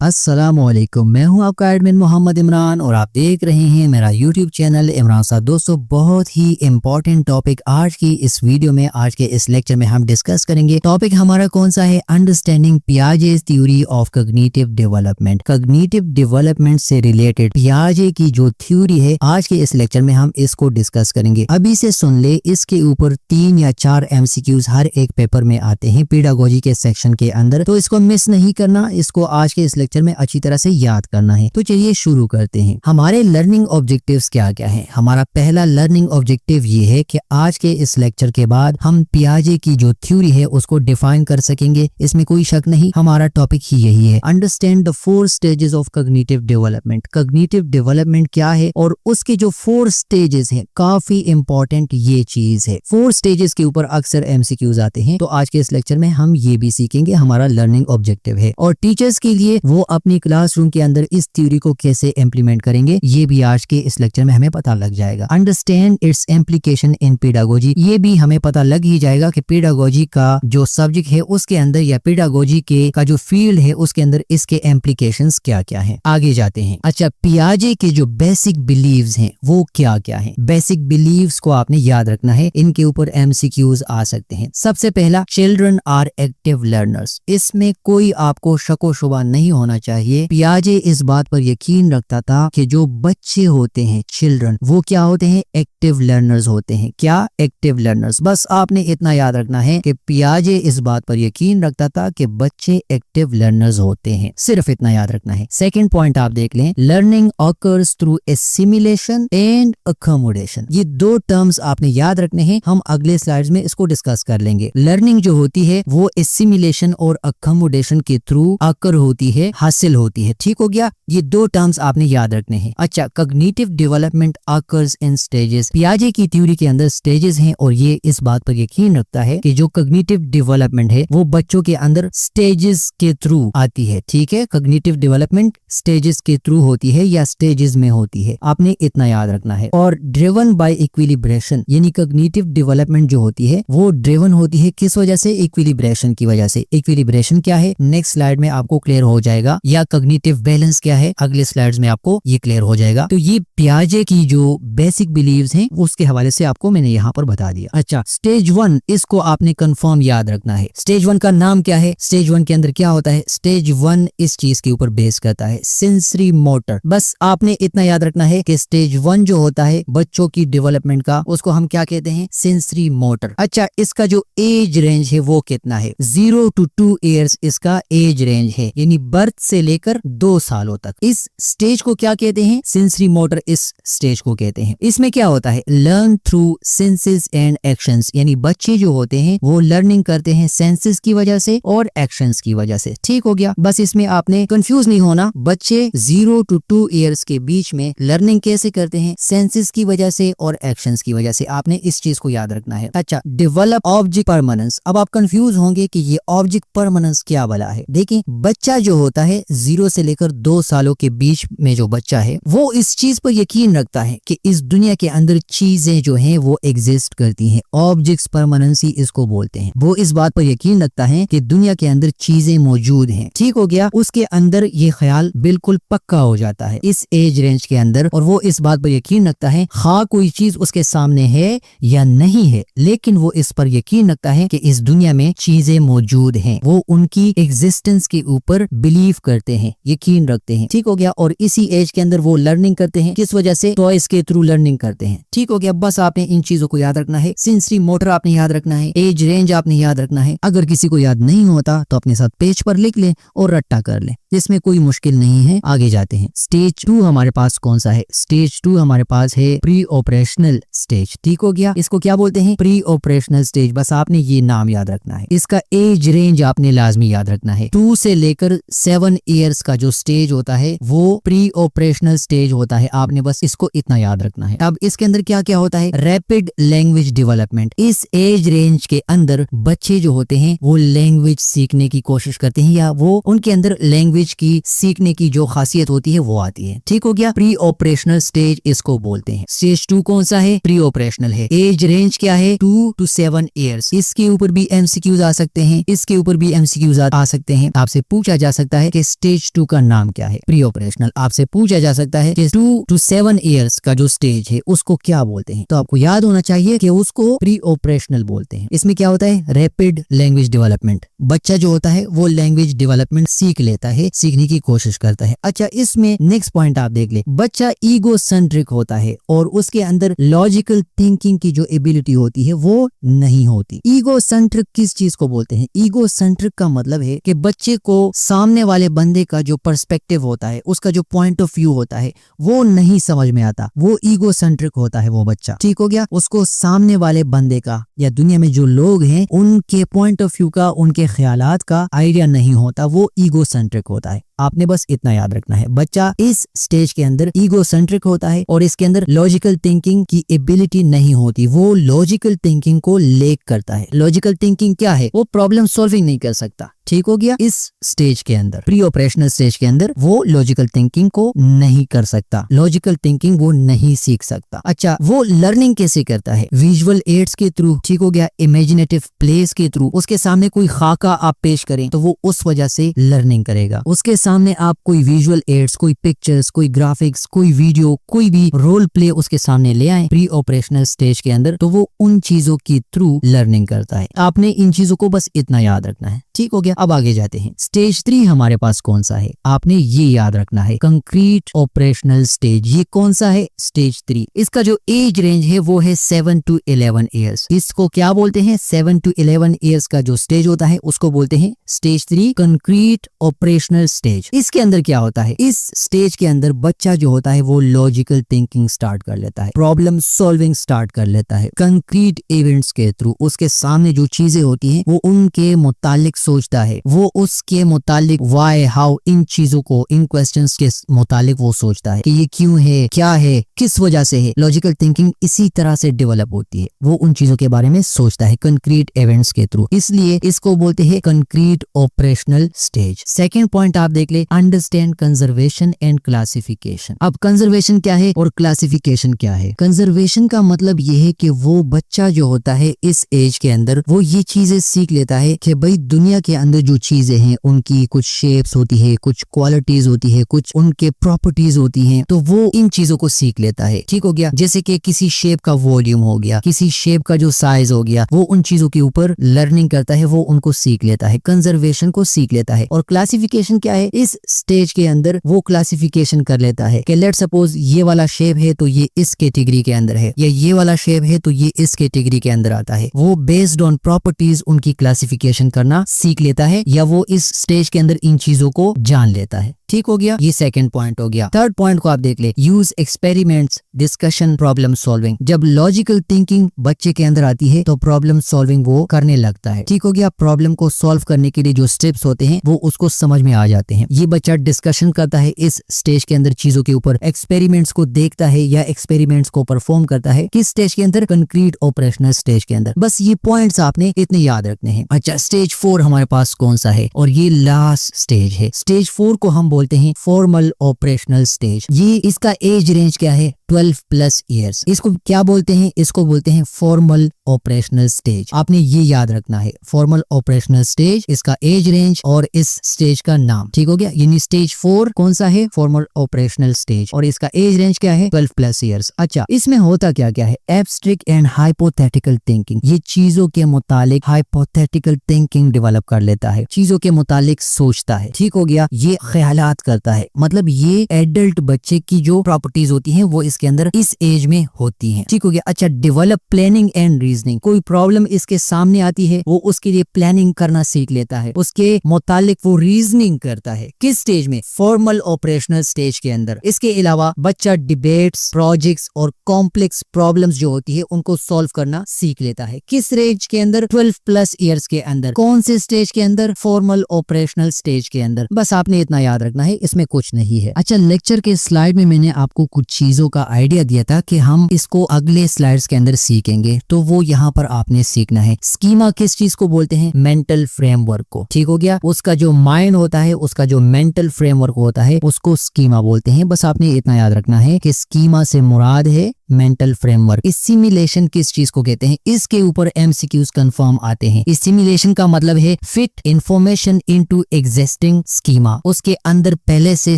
अस्सलामुअलैकुम, मैं हूं आपका एडमिन मोहम्मद इमरान और आप देख रहे हैं मेरा यूट्यूब चैनल इमरान साहब। दोस्तों, बहुत ही इम्पोर्टेंट टॉपिक आज की इस वीडियो में, आज के इस लेक्चर में हम डिस्कस करेंगे। टॉपिक हमारा कौन सा है? Understanding Piaget's theory of cognitive development. Cognitive development से रिलेटेड पियाजे की जो थ्योरी है, आज के इस लेक्चर में हम इसको डिस्कस करेंगे। अभी से सुन ले, इसके ऊपर 3 या 4 MCQs हर एक पेपर में आते हैं पेडागोजी के सेक्शन के अंदर, तो इसको मिस नहीं करना, इसको आज के इस लेक्चर में अच्छी तरह से याद करना है। तो चलिए शुरू करते हैं। हमारे लर्निंग ऑब्जेक्टिव्स क्या क्या हैं? हमारा पहला लर्निंग ऑब्जेक्टिव ये है कि आज के इस लेक्चर के बाद हम पियाजे की जो थ्योरी है उसको डिफाइन कर सकेंगे, इसमें कोई शक नहीं। हमारा टॉपिक ही यही है, understand the 4 stages of cognitive development. Cognitive development क्या है और उसके जो 4 स्टेजेस हैं, काफी इंपॉर्टेंट ये चीज है। 4 स्टेजेस के ऊपर अक्सर MCQs आते हैं, तो आज के इस लेक्चर में हम ये भी सीखेंगे, हमारा लर्निंग ऑब्जेक्टिव है। और टीचर्स के लिए वो अपनी क्लासरूम के अंदर इस थ्योरी को कैसे इम्प्लीमेंट करेंगे, ये भी आज के इस लेक्चर में हमें पता लग जाएगा। Understand it's implication in pedagogy, ये भी हमें पता लग ही जाएगा कि पेडागोजी का जो सब्जेक्ट है उसके अंदर या पेडागोजी के का जो फील्ड है उसके अंदर इसके इम्प्लीकेशंस क्या क्या हैं। आगे जाते हैं। अच्छा, पियाजे के जो बेसिक बिलीव्स हैं वो क्या क्या हैं? बेसिक बिलीव्स को आपने याद रखना है, इनके ऊपर MCQs आ सकते हैं। सबसे पहला, चिल्ड्रन आर एक्टिव लर्नर्स। इसमें कोई आपको शको शुबा नहीं होना चाहिए। पियाजे इस बात पर यकीन रखता था कि जो बच्चे होते हैं, चिल्ड्रन, वो क्या होते हैं? एक्टिव लर्नर्स होते हैं। क्या? Active learners. बस आपने इतना याद रखना है कि पियाजे इस बात पर यकीन रखता था कि बच्चे एक्टिव लर्नर्स होते हैं, सिर्फ इतना याद रखना है। सेकंड पॉइंट आप देख लें, learning occurs through assimilation and accommodation. ये 2 टर्म्स आपने याद रखने हैं, हम अगले स्लाइड्स में इसको डिस्कस कर लेंगे। लर्निंग जो होती है वो एसिमिलेशन और अकोमोडेशन के थ्रू आकर होती है, हासिल होती है। ठीक हो गया, ये 2 टर्म्स आपने याद रखने हैं। अच्छा, कॉग्निटिव डेवलपमेंट आकर्स इन स्टेजेस। पियाजे की थ्योरी के अंदर स्टेजेस हैं और ये इस बात पर यकीन रखता है कि जो कॉग्निटिव डेवलपमेंट है वो बच्चों के अंदर स्टेजेस के थ्रू आती है। ठीक है, कॉग्निटिव डेवलपमेंट स्टेजेस के थ्रू होती है या स्टेजेस में होती है, आपने इतना याद रखना है। और ड्रिवन बाय इक्विलिब्रेशन, यानी कॉग्निटिव डेवलपमेंट जो होती है वो ड्रिवन होती है किस वजह से? इक्विलिब्रेशन की वजह से। इक्विलिब्रेशन क्या है, नेक्स्ट स्लाइड में आपको क्लियर हो जाएगा, या कॉग्निटिव बैलेंस क्या है, अगले स्लाइड्स में आपको ये क्लियर हो जाएगा। तो ये पियाजे की जो बेसिक बिलीव्स हैं उसके हवाले से आपको मैंने यहाँ पर बता दिया। अच्छा, स्टेज 1, इसको आपने कंफर्म याद रखना है। स्टेज 1 का नाम क्या है? स्टेज 1 के अंदर क्या होता है? स्टेज 1 इस चीज के ऊपर बेस करता है, सेंसरी मोटर। बस आपने इतना याद रखना है कि स्टेज 1 जो होता है बच्चों की डेवलपमेंट का, उसको हम क्या कहते हैं? Sensory motor. अच्छा, इसका जो एज रेंज है वो कितना है? 0 to 2 years इसका एज रेंज है, यानी बर्थ से लेकर 2 सालों तक। इस स्टेज को क्या कहते हैं? सेंसरी मोटर इस स्टेज को कहते हैं। इसमें क्या होता है? Learn through senses and actions, यानी बच्चे जो होते हैं वो लर्निंग करते हैं सेंसेस की वजह से और एक्शंस की वजह से। ठीक हो गया, बस इसमें आपने कंफ्यूज नहीं होना। बच्चे 0 to 2 years के बीच में लर्निंग कैसे करते हैं? सेंसेस की वजह से और एक्शंस की वजह से, आपने इस चीज को याद रखना है। अच्छा, डेवलप ऑब्जेक्ट परमानेंस। अब आप कंफ्यूज होंगे कि ये ऑब्जेक्ट परमानेंस क्या वाला है। देखिए, बच्चा जो होता है 0 से लेकर 2 सालों के बीच में जो बच्चा है वो इस चीज पर यकीन रखता है कि इस दुनिया के अंदर चीजें जो हैं वो एग्जिस्ट करती हैं। ऑब्जेक्ट्स परमानेंसी इसको बोलते हैं। वो इस बात पर यकीन रखता है कि दुनिया के अंदर चीजें मौजूद हैं। ठीक हो गया, उसके अंदर ये ख्याल बिल्कुल पक्का हो जाता है इस एज रेंज के अंदर, और वो इस बात पर यकीन रखता है हाँ कोई चीज उसके सामने है या नहीं है, लेकिन वो इस पर यकीन रखता है कि इस दुनिया में चीजें मौजूद हैं। वो उनकी एग्जिस्टेंस के ऊपर बिलीव करते हैं, यकीन रखते हैं। ठीक हो गया, और इसी एज के अंदर वो लर्निंग करते हैं, किस वजह से? टॉयज के थ्रू लर्निंग करते हैं। ठीक हो गया, बस आपने इन चीजों को याद रखना है। सेंसरी मोटर आपने याद रखना है, एज रेंज आपने याद रखना है। अगर किसी को याद नहीं होता तो अपने साथ पेज पर लिख ले और रट्टा कर ले, इसमें कोई मुश्किल नहीं है। आगे जाते हैं। स्टेज 2 हमारे पास कौन सा है? स्टेज 2 हमारे पास है प्री ऑपरेशनल स्टेज। ठीक हो गया, इसको क्या बोलते हैं? Pre operational stage. बस आपने ये नाम याद रखना है। इसका एज रेंज आपने लाजमी याद रखना है। 2 से लेकर 7 years का जो स्टेज होता है वो प्री ऑपरेशनल स्टेज होता है, आपने बस इसको इतना याद रखना है। अब इसके अंदर क्या क्या होता है? Rapid language development. इस एज रेंज के अंदर बच्चे जो होते हैं वो लैंग्वेज सीखने की कोशिश करते हैं, या वो उनके अंदर लैंग्वेज लैंग्वेज की सीखने की जो खासियत होती है वो आती है। ठीक हो गया। प्री ऑपरेशनल स्टेज इसको बोलते हैं। स्टेज 2 कौन सा है? प्री ऑपरेशनल है। एज रेंज क्या है? 2 to 7 ईयर्स। इसके ऊपर भी एमसीक्यूज आ सकते हैं, इसके ऊपर भी एमसीक्यूज आ सकते हैं। आपसे पूछा जा सकता है कि स्टेज 2 का नाम क्या है? Pre operational. आपसे पूछा जा सकता है कि 2 to 7 ईयर्स का जो स्टेज है उसको क्या बोलते हैं? तो आपको याद होना चाहिए कि उसको प्री ऑपरेशनल बोलते हैं। इसमें क्या होता है? Rapid language development. बच्चा जो होता है वो लैंग्वेज डेवलपमेंट सीख लेता है, सीखने की कोशिश करता है। अच्छा, इसमें नेक्स्ट पॉइंट आप देख ले, बच्चा ईगो सेंट्रिक होता है और उसके अंदर लॉजिकल थिंकिंग की जो एबिलिटी होती है वो नहीं होती। ईगो सेंट्रिक किस चीज को बोलते हैं? ईगो सेंट्रिक का मतलब है कि बच्चे को सामने वाले बंदे का जो पर्सपेक्टिव होता है, उसका जो पॉइंट ऑफ व्यू होता है वो नहीं समझ में आता। वो ईगो सेंट्रिक होता है वो बच्चा। ठीक हो गया। उसको सामने वाले बंदे का या दुनिया में जो लोग हैं उनके पॉइंट ऑफ व्यू का, उनके ख्यालात का आइडिया नहीं होता। वो ईगो सेंट्रिक होता है। आपने बस इतना याद रखना है, बच्चा इस स्टेज के अंदर ईगो सेंट्रिक होता है और इसके अंदर लॉजिकल थिंकिंग की एबिलिटी नहीं होती। वो लॉजिकल थिंकिंग को लैक करता है। लॉजिकल थिंकिंग क्या है? वो प्रॉब्लम सॉल्विंग नहीं कर सकता। ठीक हो गया। इस स्टेज के अंदर, प्री ऑपरेशनल स्टेज के अंदर, वो लॉजिकल थिंकिंग को नहीं कर सकता। लॉजिकल थिंकिंग वो नहीं सीख सकता। अच्छा, वो लर्निंग कैसे करता है? विजुअल एड्स के थ्रू। ठीक हो गया। इमेजिनेटिव प्लेस के थ्रू। उसके सामने कोई खाका आप पेश करें तो वो उस वजह से लर्निंग करेगा। उसके सामने आप कोई विजुअल एड्स, कोई पिक्चर्स, कोई ग्राफिक्स, कोई वीडियो, कोई भी रोल प्ले उसके सामने ले आए प्री ऑपरेशनल स्टेज के अंदर, तो वो उन चीजों के थ्रू लर्निंग करता है। आपने इन चीजों को बस इतना याद रखना है। ठीक हो गया। अब आगे जाते हैं। स्टेज 3 हमारे पास कौन सा है? आपने ये याद रखना है, कंक्रीट ऑपरेशनल स्टेज। ये कौन सा है? स्टेज 3। इसका जो एज रेंज है वो है 7 to 11 ईयर्स। इसको क्या बोलते हैं? 7 to 11 ईयर्स का जो स्टेज होता है उसको बोलते हैं स्टेज 3 कंक्रीट ऑपरेशनल स्टेज। इसके अंदर क्या होता है? इस स्टेज के अंदर बच्चा जो होता है वो लॉजिकल थिंकिंग स्टार्ट कर लेता है, प्रॉब्लम सॉल्विंग स्टार्ट कर लेता है। कंक्रीट इवेंट्स के थ्रू उसके सामने जो चीजें होती हैं वो उनके मुतालिक सोचता है। वो उसके मुतालिक व्हाई, हाउ, इन चीजों को, इन क्वेश्चंस के मुतालिक वो सोचता है कि ये क्यों है, क्या है, किस वजह से है। लॉजिकल थिंकिंग इसी तरह से डेवलप होती है। वो उन चीजों के बारे में सोचता है कंक्रीट इवेंट्स के थ्रू। इसलिए इसको बोलते हैं concrete operational stage. Second point आप देख ले, अंडरस्टैंड कंजर्वेशन एंड क्लासिफिकेशन। अब कंजर्वेशन क्या है और क्लासिफिकेशन क्या है? कंजर्वेशन का मतलब ये है कि वो बच्चा जो होता है इस एज के अंदर वो ये चीजें सीख लेता है कि भाई दुनिया के अंदर जो चीजें हैं उनकी कुछ शेप्स होती है, कुछ क्वालिटीज होती है, कुछ उनके प्रॉपर्टीज होती हैं, तो वो इन चीजों को सीख लेता है। ठीक हो गया। जैसे कि किसी शेप का वॉल्यूम हो गया, किसी शेप का जो साइज हो गया, वो उन चीजों के ऊपर लर्निंग करता है, वो उनको सीख लेता है, कंजर्वेशन को सीख लेता है। और क्लासिफिकेशन क्या है? इस स्टेज के अंदर वो क्लासिफिकेशन कर लेता है कि लेट सपोज ये वाला शेप है तो ये इस कैटेगरी के अंदर है, या ये वाला शेप है तो ये इस कैटेगरी के अंदर आता है। वो बेस्ड ऑन प्रॉपर्टीज उनकी क्लासिफिकेशन करना सीख लेता है, या वो इस स्टेज के अंदर इन चीजों को जान लेता है। ठीक हो गया। ये सेकंड पॉइंट हो गया। थर्ड पॉइंट को आप देख ले, use experiments, discussion, problem solving. जब लॉजिकल थिंकिंग बच्चे के अंदर आती है तो प्रॉब्लम सॉल्विंग वो करने लगता है। ठीक हो गया। प्रॉब्लम को सॉल्व करने के लिए जो स्टेप्स होते हैं वो उसको समझ में आ जाते हैं। ये बच्चा डिस्कशन करता है इस स्टेज के अंदर चीजों के ऊपर, एक्सपेरिमेंट्स को देखता है या एक्सपेरिमेंट्स को परफॉर्म करता है। किस स्टेज के अंदर? कंक्रीट ऑपरेशनल स्टेज के अंदर। बस ये पॉइंट्स आपने इतने याद रखने हैं। अच्छा, स्टेज 4 हमारे पास कौन सा है? और ये लास्ट स्टेज है। स्टेज 4 को हम बोलते हैं फॉर्मल ऑपरेशनल स्टेज। ये इसका एज रेंज क्या है? 12+ ईयर्स। इसको क्या बोलते हैं? इसको बोलते हैं फॉर्मल ऑपरेशनल स्टेज। आपने ये याद रखना है, फॉर्मल ऑपरेशनल स्टेज, इसका एज रेंज और इस स्टेज का नाम। ठीक हो गया। यानी स्टेज 4 कौन सा है? फॉर्मल ऑपरेशनल स्टेज, और इसका एज रेंज क्या है? 12+ ईयर्स। अच्छा, इसमें होता क्या क्या है? Abstract and hypothetical thinking. ये चीजों के मुतालिक हाइपोथेटिकल थिंकिंग डेवलप कर लेता है, चीजों के मुतालिक सोचता है। ठीक हो गया। ये ख्यालात करता है, मतलब ये एडल्ट बच्चे की जो प्रॉपर्टीज होती हैं वो इसके अंदर इस एज में होती हैं। ठीक हो गया। अच्छा, डेवलप प्लानिंग एंड रीजनिंग। कोई प्रॉब्लम इसके सामने आती है वो उसके लिए प्लानिंग करना सीख लेता है, उसके मुतालिक वो रीजनिंग करता है। किस स्टेज में? फॉर्मल ऑपरेशनल स्टेज के अंदर। इसके अलावा बच्चा डिबेट्स, प्रोजेक्ट्स और कॉम्प्लेक्स प्रॉब्लम्स जो होती है उनको सॉल्व करना सीख लेता है। किस रेंज के अंदर? 12+ ईयर्स के अंदर। कौन से स्टेज के अंदर? फॉर्मल ऑपरेशनल स्टेज के अंदर। बस आपने इतना याद रखना रखना है, इसमें कुछ नहीं है। अच्छा, लेक्चर के स्लाइड में मैंने आपको कुछ चीजों का आइडिया दिया था कि हम इसको अगले स्लाइड्स के अंदर सीखेंगे, तो वो यहाँ पर आपने सीखना है। स्कीमा किस चीज को बोलते हैं? मेंटल फ्रेमवर्क को। ठीक हो गया? उसका जो माइंड होता है, उसका जो मेंटल फ्रेमवर्क होता है, उसको स्कीमा बोलते हैं। बस आपने इतना याद रखना है कि स्कीमा से मुराद है मेंटल फ्रेमवर्क। सिमुलेशन किस चीज को कहते हैं? इसके ऊपर एमसीक्यूज कंफर्म आते हैं। सिमुलेशन का मतलब है fit information into existing schema. उसके अंदर पहले से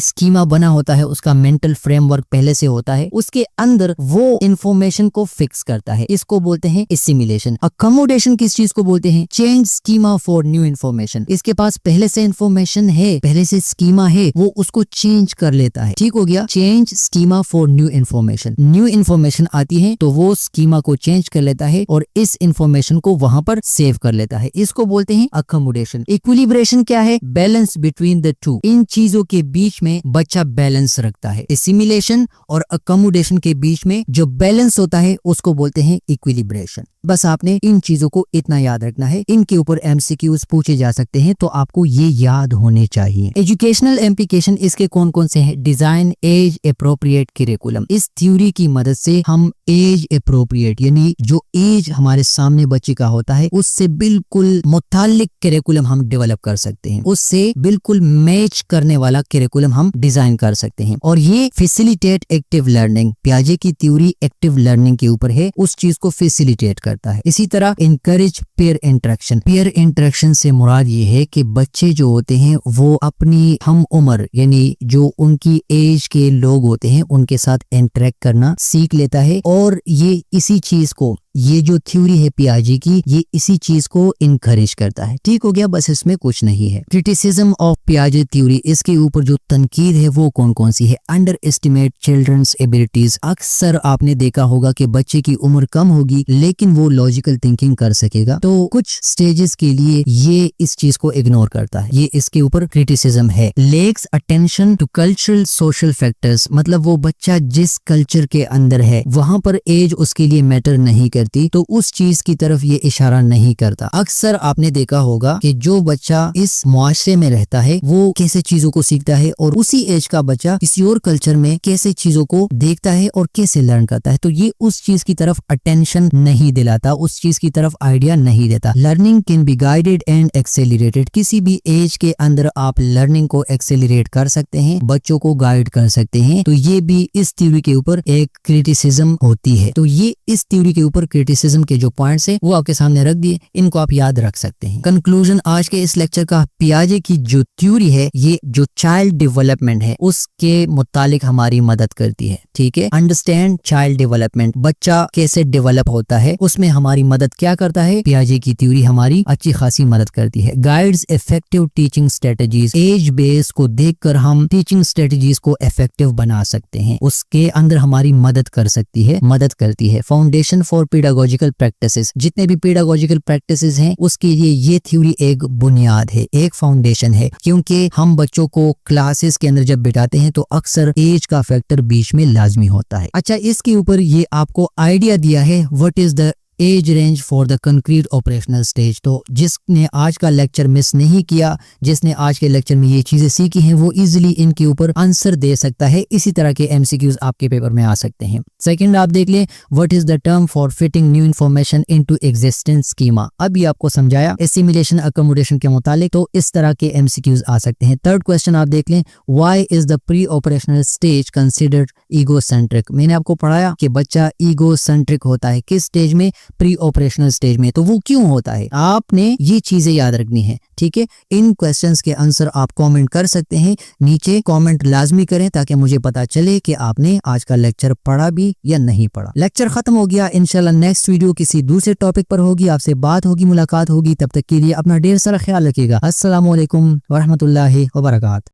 स्कीमा बना होता है, उसका मेंटल फ्रेमवर्क पहले से होता है, उसके अंदर वो इंफॉर्मेशन को फिक्स करता है। इसको बोलते हैं सिमुलेशन। अकोमोडेशन किस चीज को बोलते हैं? Change schema for new information. इसके पास पहले से इंफॉर्मेशन है, पहले से स्कीमा है, वो उसको चेंज कर लेता है। ठीक हो गया? Change schema for new information. New information आती है तो वो स्कीमा को चेंज कर लेता है और इस इंफॉर्मेशन को वहां पर सेव कर लेता है। इसको बोलते हैं अकोमोडेशन। इक्विलिब्रेशन क्या है? Balance between the two. इन चीजों के बीच में बच्चा बैलेंस रखता है। सिमुलेशन और अकोमोडेशन के बीच में जो बैलेंस होता है उसको बोलते हैं इक्विलिब्रेशन। बस आपने इन चीजों को इतना याद रखना है। इनके ऊपर एमसीक्यूज पूछे जा सकते हैं, तो आपको ये याद होने चाहिए। एजुकेशनल इम्प्लीकेशन इसके कौन कौन से हैं? Design age appropriate curriculum. इस थ्योरी की मदद से हम एज अप्रोप्रिएट यानी जो एज हमारे सामने बच्चे का होता है उससे बिल्कुल मुतालिक करिकुलम हम डेवलप कर सकते हैं, उससे बिल्कुल मैच करने वाला करिकुलम हम डिजाइन कर सकते हैं। और ये फैसिलिटेट एक्टिव लर्निंग। पियाजे की थ्योरी एक्टिव लर्निंग के ऊपर है, उस चीज को फैसिलिटेट करता है। इसी तरह encourage pair interaction. Pair interaction से मुराद ये है कि बच्चे जो होते हैं वो अपनी हम उम्र यानी जो उनकी एज के लोग होते हैं उनके साथ इंटरेक्ट करना सीख लेता है। और ये इसी चीज को, ये जो थ्योरी है पियाजे की, ये इसी चीज को इनकरेज करता है। ठीक हो गया? बस इसमें कुछ नहीं है। क्रिटिसिज्म ऑफ पियाजे थ्योरी, इसके ऊपर जो तनकीद है वो कौन कौन सी है? Underestimate children's abilities. अक्सर आपने देखा होगा कि बच्चे की उम्र कम होगी लेकिन वो लॉजिकल थिंकिंग कर सकेगा, तो कुछ स्टेजेस के लिए ये इस चीज को इग्नोर करता है। ये इसके ऊपर क्रिटिसिज्म है। Lacks attention to cultural social factors, मतलब वो बच्चा जिस कल्चर के अंदर है वहां पर एज उसके लिए मैटर नहीं करती, तो उस चीज की तरफ ये इशारा नहीं करता। अक्सर आपने देखा होगा कि जो बच्चा इस मुआशरे में रहता है वो कैसे चीजों को सीखता है और उसी एज का बच्चा किसी और कल्चर में कैसे चीजों को देखता है और कैसे लर्न करता है, तो ये उस चीज की तरफ अटेंशन नहीं दिलाता, उस चीज की तरफ आइडिया नहीं देता। Learning can be guided and accelerated. किसी भी एज के अंदर आप लर्निंग को एक्सेलरेट कर सकते हैं, बच्चों को गाइड कर सकते हैं, तो ये भी इस थ्योरी के ऊपर एक क्रिटिसिज्म होती है। तो ये इस थ्योरी के ऊपर क्रिटिसिज्म के जो पॉइंट्स है वो आपके सामने रख दिए, इनको आप याद रख सकते हैं। कंक्लूजन आज के इस लेक्चर का, पियाजे की जो थ्योरी है ये जो चाइल्ड डेवलपमेंट है उसके मुतालिक हमारी मदद करती है। ठीक है? अंडरस्टैंड चाइल्ड डेवलपमेंट, बच्चा कैसे डेवलप होता है उसमें हमारी मदद क्या करता है? पियाजे की थ्योरी हमारी अच्छी खासी मदद करती है। Guides effective teaching strategies. Age base को देखकर हम टीचिंग स्ट्रेटजीज को इफेक्टिव बना सकते हैं, उसके अंदर हमारी मदद करती है। Foundation for pedagogical practices. जितने भी पेडागोजिकल प्रैक्टिसेस हैं उसके लिए ये थ्योरी एक बुनियाद है, एक फाउंडेशन है, क्योंकि हम बच्चों को क्लासेस के अंदर जब बिठाते हैं तो अक्सर एज का फैक्टर बीच में लाजमी होता है। अच्छा, इसके ऊपर ये आपको आइडिया दिया है what is the age range for the concrete operational stage. तो जिसने आज का लेक्चर मिस नहीं किया, जिसने आज के लेक्चर में ये चीजें सीखी हैं, वो इजीली इनके ऊपर आंसर दे सकता है। इसी तरह के एमसीक्यूज आपके पेपर में आ सकते हैं। सेकंड आप देख लें, what is the term for fitting new information into existing schema. अभी आपको समझाया एसिमिलेशन अकोमोडेशन के मुतालिक, तो इस तरह के एमसीक्यूज आ सकते हैं। थर्ड क्वेश्चन आप देख लें, why is the pre operational stage considered egocentric. मैंने आपको पढ़ाया कि बच्चा ईगोसेंट्रिक होता है किस स्टेज में? प्री ऑपरेशनल स्टेज में। तो वो क्यों होता है? आपने ये चीजें याद रखनी है। ठीक है? इन क्वेश्चंस के आंसर आप कमेंट कर सकते हैं, नीचे कमेंट लाजमी करें ताकि मुझे पता चले कि आपने आज का लेक्चर पढ़ा भी या नहीं पढ़ा। लेक्चर खत्म हो गया। इंशाल्लाह नेक्स्ट वीडियो किसी दूसरे टॉपिक पर होगी, आपसे बात होगी, मुलाकात होगी। तब तक के लिए अपना ढेर सारा ख्याल रखिएगा। अस्सलाम वालेकुम व रहमतुल्लाहि व बरकातहू।